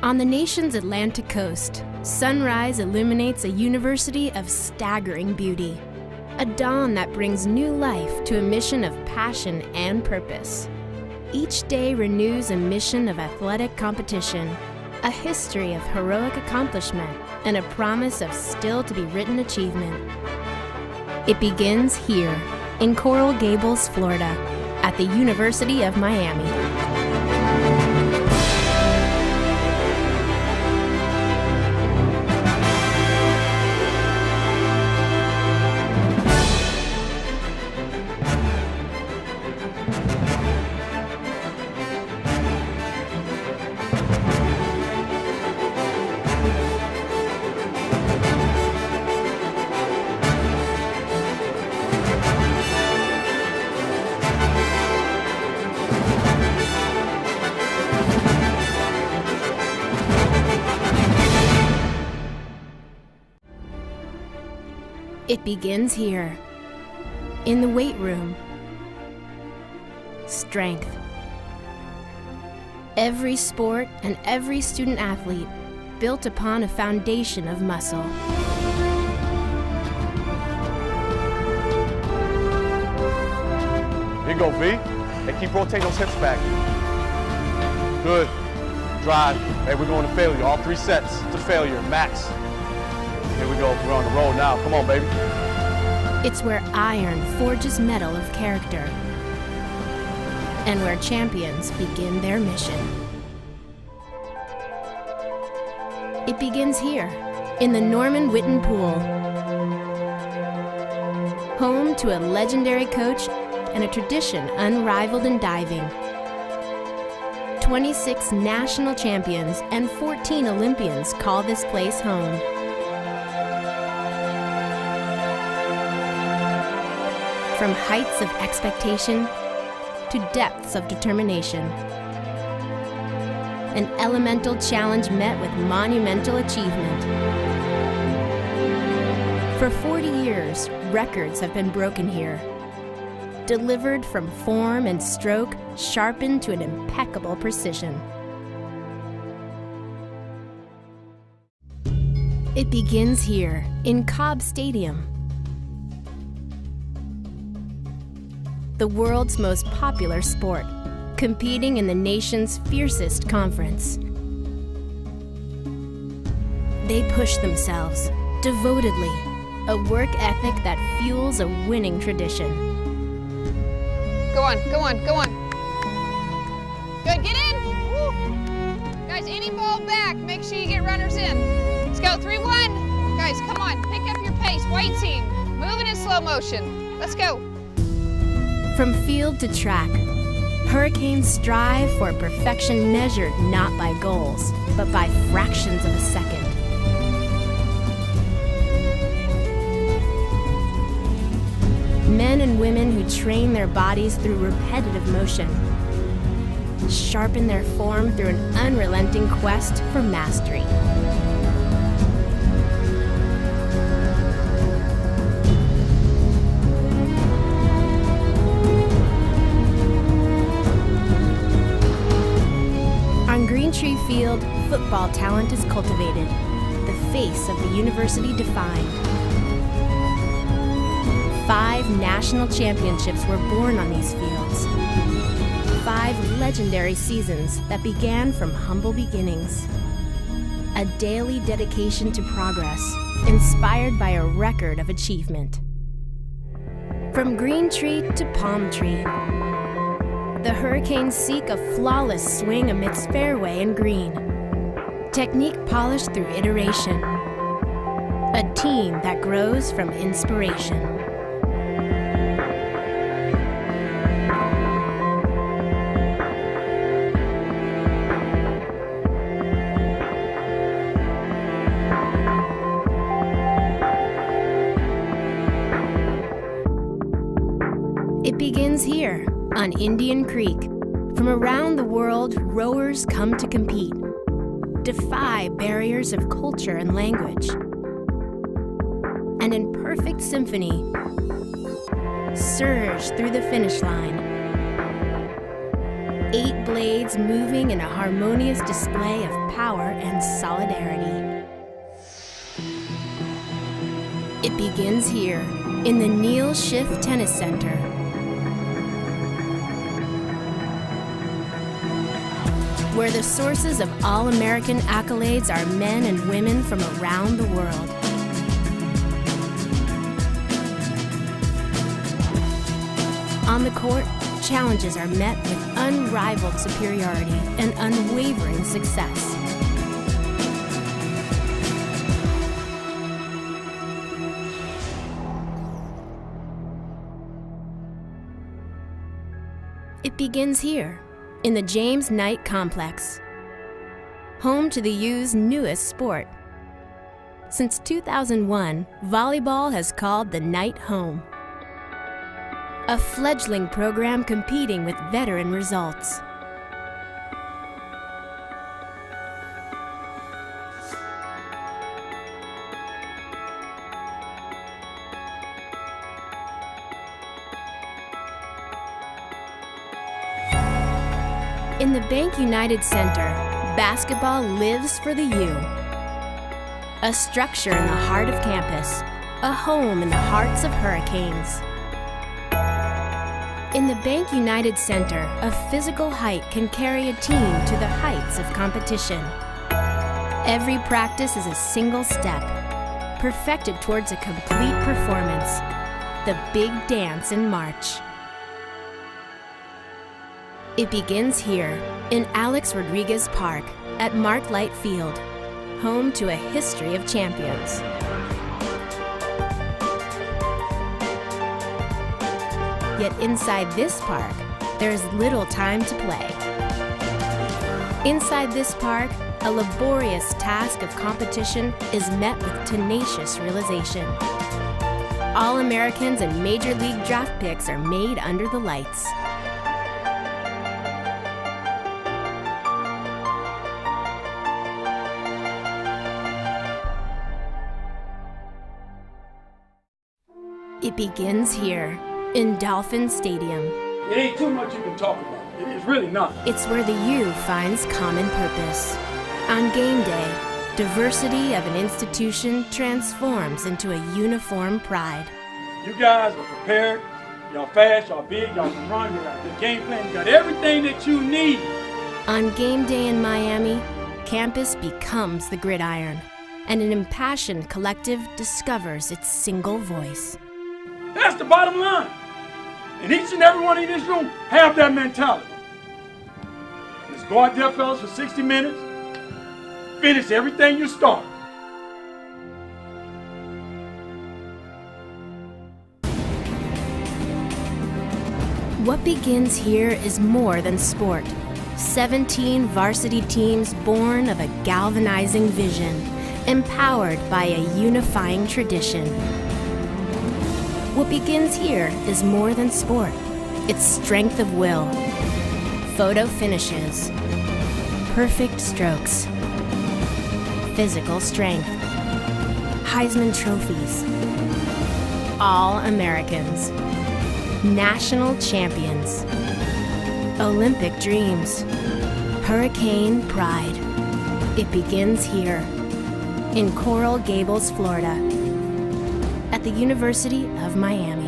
On the nation's Atlantic coast, sunrise illuminates a university of staggering beauty. A dawn that brings new life to a mission of passion and purpose. Each day renews a mission of athletic competition, a history of heroic accomplishment, and a promise of still-to-be-written achievement. It begins here, in Coral Gables, Florida, at the University of Miami. It begins here, in the weight room. Strength. Every sport and every student athlete built upon a foundation of muscle. Here you go, V. Hey, keep rotating those hips back. Good. Drive. Hey, we're going to failure. All 3 sets to failure, max. Here we go, we're on the road now. Come on, baby. It's where iron forges metal of character, and where champions begin their mission. It begins here, in the Norman Whitten Pool, home to a legendary coach and a tradition unrivaled in diving. 26 national champions and 14 Olympians call this place home. From heights of expectation to depths of determination. An elemental challenge met with monumental achievement. For 40 years, records have been broken here. Delivered from form and stroke, sharpened to an impeccable precision. It begins here, in Cobb Stadium. The world's most popular sport, competing in the nation's fiercest conference. They push themselves, devotedly, a work ethic that fuels a winning tradition. Go on, go on, go on. Good, get in! Woo. Guys, any ball back, make sure you get runners in. Let's go, 3-1. Guys, come on, pick up your pace, white team. Moving in slow motion. Let's go. From field to track, Hurricanes strive for perfection measured not by goals, but by fractions of a second. Men and women who train their bodies through repetitive motion, sharpen their form through an unrelenting quest for mastery. Tree Field, football talent is cultivated, the face of the university defined. 5 national championships were born on these fields. 5 legendary seasons that began from humble beginnings. A daily dedication to progress, inspired by a record of achievement. From green tree to palm tree, the Hurricanes seek a flawless swing amidst fairway and green. Technique polished through iteration. A team that grows from inspiration. It begins here, on Indian Creek. From around the world, rowers come to compete, defy barriers of culture and language, and in perfect symphony, surge through the finish line. 8 blades moving in a harmonious display of power and solidarity. It begins here, in the Neil Schiff Tennis Center. Where the sources of all-American accolades are men and women from around the world. On the court, challenges are met with unrivaled superiority and unwavering success. It begins here, in the James Knight Complex, home to the U's newest sport. Since 2001, volleyball has called the Knight home. A fledgling program competing with veteran results. In the Bank United Center, basketball lives for the U. A structure in the heart of campus, a home in the hearts of hurricanes. In the Bank United Center, a physical height can carry a team to the heights of competition. Every practice is a single step, perfected towards a complete performance, the big dance in March. It begins here, in Alex Rodriguez Park, at Mark Light Field, home to a history of champions. Yet inside this park, there's little time to play. Inside this park, a laborious task of competition is met with tenacious realization. All-Americans and Major League draft picks are made under the lights. It begins here, in Dolphin Stadium. It ain't too much you can talk about. It's really not. It's where the U finds common purpose. On game day, diversity of an institution transforms into a uniform pride. You guys are prepared. Y'all fast, y'all big, y'all can run, you got a good game plan, you got everything that you need. On game day in Miami, campus becomes the gridiron, and an impassioned collective discovers its single voice. That's the bottom line. And each and every one in this room have that mentality. Let's go out there, fellas, for 60 minutes. Finish everything you start. What begins here is more than sport. 17 varsity teams born of a galvanizing vision, empowered by a unifying tradition. What begins here is more than sport. It's strength of will, photo finishes, perfect strokes, physical strength, Heisman trophies, All-Americans, national champions, Olympic dreams, hurricane pride. It begins here, in Coral Gables, Florida, at the University of Miami.